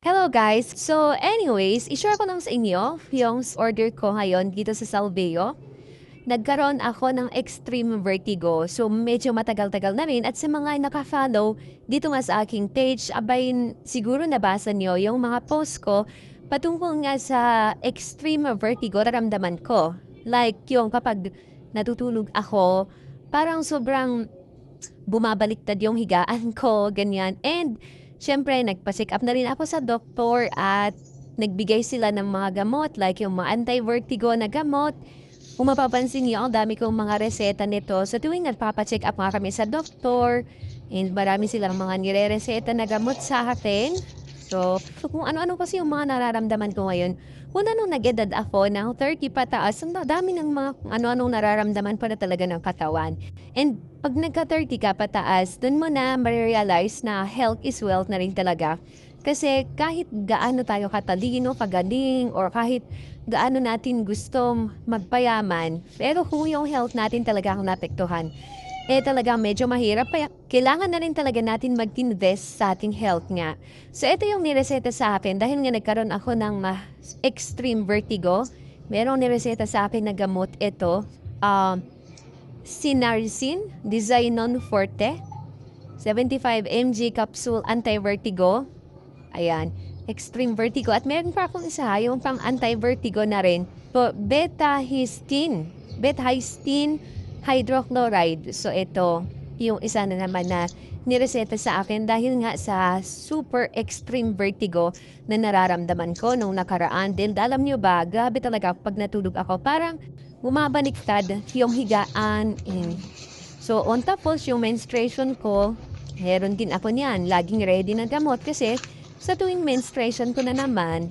Hello guys! So anyways, i-share ko lang sa inyo yung order ko ngayon dito sa Salveo. Nagkaroon ako ng extreme vertigo. So medyo matagal-tagal na rin at sa mga naka-follow dito nga sa aking page, abay siguro nabasa nyo yung mga post ko patungkol nga sa extreme vertigo naramdaman ko. Like yung kapag natutulog ako, parang sobrang bumabaliktad yung higaan ko, ganyan. And syempre, nagpa-check up na rin ako sa doktor at nagbigay sila ng mga gamot like yung mga anti-vertigo na gamot. Kung mapapansin niyo, ang dami kong mga reseta nito. Sa tuwing nagpapa-check up nga kami sa doktor, and marami silang mga nire-reseta na gamot sa akin. So kung ano-ano kasi yung mga nararamdaman ko ngayon, una nung nag-edad ako ng 30 pataas, ang dami ng mga kung ano-anong nararamdaman pa na talaga ng katawan. And pag nagka-30 ka pataas, dun mo na ma-realize na health is wealth na rin talaga. Kasi kahit gaano tayo katalino, kagaling, or kahit gaano natin gusto magpayaman, pero kung yung health natin talaga ang naapektuhan, talaga medyo mahirap. Kaya kailangan na rin talaga natin mag-invest sa ating health nga. So ito yung nireseta sa akin dahil nga nagkaroon ako ng extreme vertigo. Merong nireseta sa akin na gamot ito. Sinarsin Designon Forte 75 mg capsule anti-vertigo. Ayan, extreme vertigo. At meron pa akong isa, yung pang anti-vertigo na rin. So, beta-histine hydrochloride. So, ito, yung isa na naman na nireseta sa akin dahil nga sa super extreme vertigo na nararamdaman ko nung nakaraan. Dahil alam nyo ba, grabe talaga pag natulog ako, parang bumabaliktad yung higaan. So, on tapos yung menstruation ko, meron din ako niyan. Laging ready na gamot kasi sa tuwing menstruation ko na naman,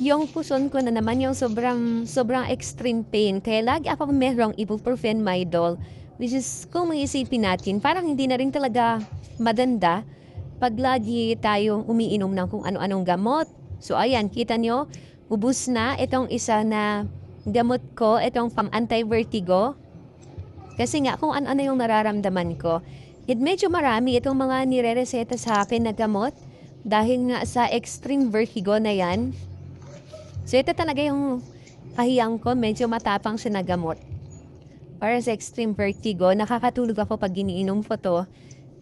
yung puson ko na naman yung sobrang extreme pain. Kaya lagi ako merong ibuprofen Midol, which is kung maisipin natin, parang hindi na rin talaga madanda pag lagi tayong umiinom ng kung ano-anong gamot. So ayan, kita nyo, ubus na itong isa na gamot ko, itong pang anti-vertigo. Kasi nga kung ano-ano yung nararamdaman ko, medyo marami itong mga nire-reseta sa akin na gamot. Dahil nga sa extreme vertigo na yan. So ito talaga yung kahiyang ko, medyo matapang siya na gamot. Para sa extreme vertigo, nakakatulog ako pag iniinom ko to.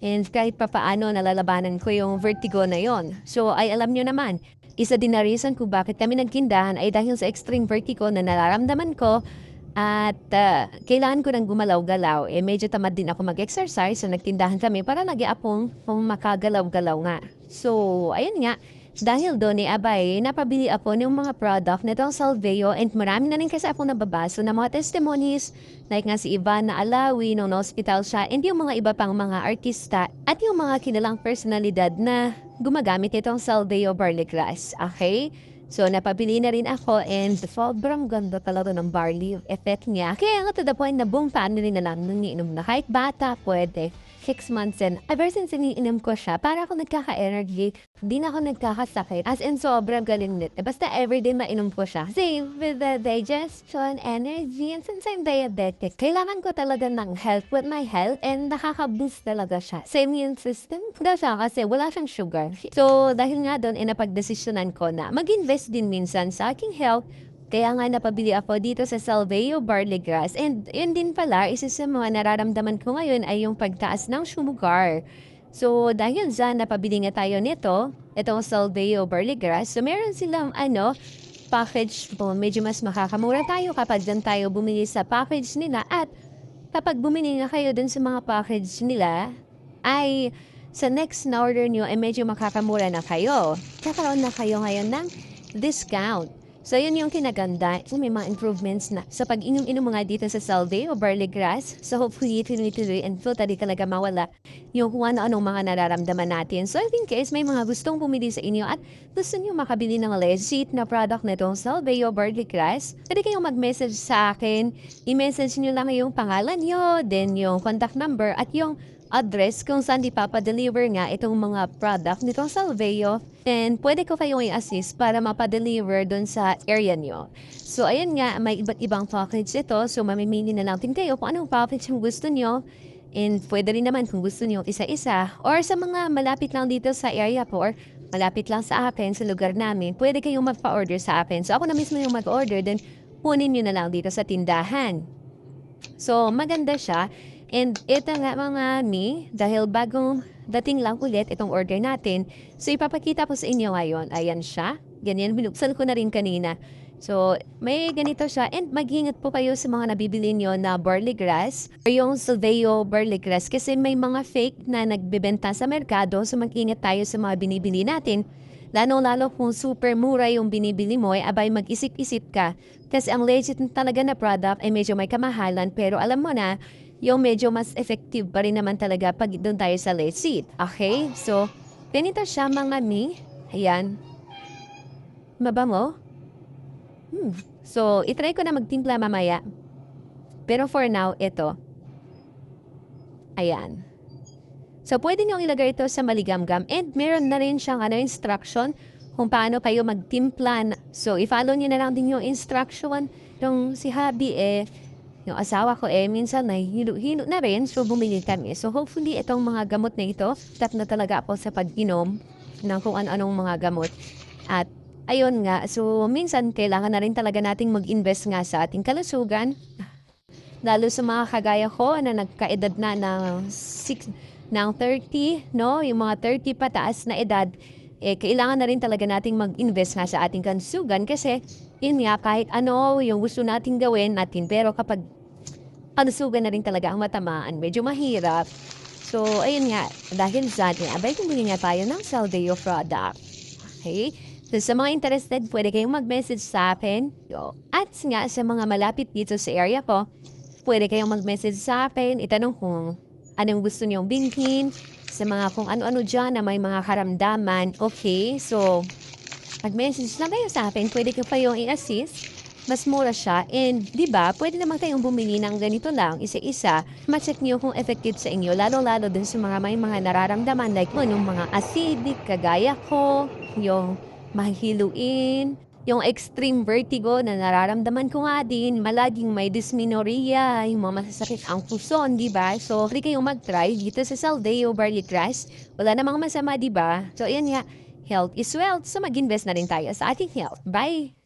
And kahit pa paano nalalabanan ko yung vertigo na yon. So ay alam nyo naman, isa din na reason kung bakit kami nagkindahan ay dahil sa extreme vertigo na nararamdaman ko. At kailangan ko nang gumalaw-galaw. Medyo tamad din ako mag-exercise. So nagtindahan kami para nag-iapong makagalaw-galaw nga. So, ayun nga. Dahil doon abay, napabili ako ng mga product na itong Salveo and marami na rin kasi ako nababaso na mga testimonies like nga si Ivana Alawi nung hospital siya and yung mga iba pang mga artista at yung mga kilalang personalidad na gumagamit itong Salveo barley grass. Okay? So, napabili na rin ako and sobrang ganda talaga ng barley effect niya. Kaya nga to the point na buong family na lang nung iinom na kahit bata pwede. 6 months and ever since iniinom ko siya, para ako nagkaka-energy, di na ako nagkakasakit. As in, sobrang galing nit. Basta everyday mainom ko siya. Same with the digestion, energy, and since I'm diabetic, kailangan ko talaga ng help with my health and nakaka-boost talaga siya. Sa immune system, daw siya kasi wala siyang sugar. So, dahil nga doon, napagdesisyonan ko na mag-invest din minsan sa aking health. Kaya nga napabili ako dito sa Salveo barley grass. And yun din pala, isa sa mga nararamdaman ko ngayon ay yung pagtaas ng sugar. So dahil dyan, napabili nga tayo nito, itong Salveo barley grass. So meron silang package po, medyo mas makakamura tayo kapag dyan tayo bumili sa package nila. At kapag bumili nga kayo dun sa mga package nila, ay sa next na order nyo ay medyo makakamura na kayo. Kakaroon na kayo ngayon ng discount. So, yun yung kinaganda. So, may mga improvements na sa pag-inom-inom mga dito sa Salveo barley grass. So, hopefully, tuloy-tuloy and totally talaga mawala yung kung ano-anong mga nararamdaman natin. So, in case may mga gustong pumili sa inyo at gusto nyo makabili ng legit na product na itong Salveo barley grass, pwede kayong mag-message sa akin. I-message nyo lang yung pangalan nyo, then yung contact number at yung address kung saan ipapadeliver nga itong mga product nitong Salveo. And pwede ko kayong i-assist para mapadeliver doon sa area nyo. So, ayan nga, may iba't ibang package ito. So, mamimili na lang din kayo kung anong package yung gusto nyo. And pwede rin naman kung gusto nyo isa-isa. Or sa mga malapit lang dito sa area po, or malapit lang sa akin, sa lugar namin, pwede kayong magpa-order sa akin. So, ako na mismo yung mag-order, then kunin nyo na lang dito sa tindahan. So, maganda siya. And ito nga mga mi, dahil bagong dating lang ulit itong order natin, so ipapakita ko sa inyo ngayon. Ayan siya. Ganyan, binuksan ko na rin kanina. So, may ganito siya. And mag-ingat po kayo sa mga nabibili nyo na barley grass or yung Solveo barley grass kasi may mga fake na nagbebenta sa merkado. So, mag-ingat tayo sa mga binibili natin. Lalo-lalo kung super mura yung binibili mo, abay mag-isip-isip ka. Kasi ang legit talaga na product ay medyo may kamahalan pero alam mo na, yung medyo mas effective pa rin naman talaga pag doon tayo sa legit. Okay? So, ganito siya mga mi. Ayan. Mabango? So, itry ko na magtimpla mamaya. Pero for now, ito. Ayan. So, pwede nyo ilagay ito sa maligamgam. And meron na rin siyang instruction kung paano kayo magtimpla. So, i-follow nyo na lang din yung instruction. Yung si Habi yung asawa ko minsan na hino na rin. So, bumili kami. So, hopefully, itong mga gamot na ito, tap na talaga ako sa pag-inom ng kung ano-anong mga gamot. At, ayun nga. So, minsan, kailangan na rin talaga nating mag-invest nga sa ating kalusugan. Lalo sa mga kagaya ko na nagkaedad na ng 30, no? Yung mga 30 pataas na edad, kailangan na rin talaga nating mag-invest nga sa ating kalusugan kasi yun nga, kahit ano yung gusto nating gawin natin, pero kapag kalusugan na rin talaga ang matamaan, medyo mahirap. So, ayun nga, dahil sa atin, abay kumuli nga tayo ng Saldeo product. Okay? So, sa mga interested, pwede kayong mag-message sa akin. At nga, sa mga malapit dito sa area ko, pwede kayong mag-message sa akin, itanong kung anong gusto niyong bilhin, sa mga kung ano-ano dyan na may mga karamdaman. Okay, so, mag-message lang kayo sa akin, pwede ko pa yung i-assist. Mas mura siya. And, di ba, pwede naman kayong bumili ng ganito lang, isa-isa. Ma-check niyo kung effective sa inyo, lalo-lalo din sa mga may mga nararamdaman, like yung mga acidic, kagaya ko, yung mahiluin, yung extreme vertigo na nararamdaman ko nga din, malaging may dysmenorrhea, yung mga masasakit ang puson, di ba? So, free kayong mag-try dito sa Saldeo Barley Grass. Wala namang masama, di ba? So, ayan nga, health is wealth. So, mag-invest na rin tayo sa ating health. Bye!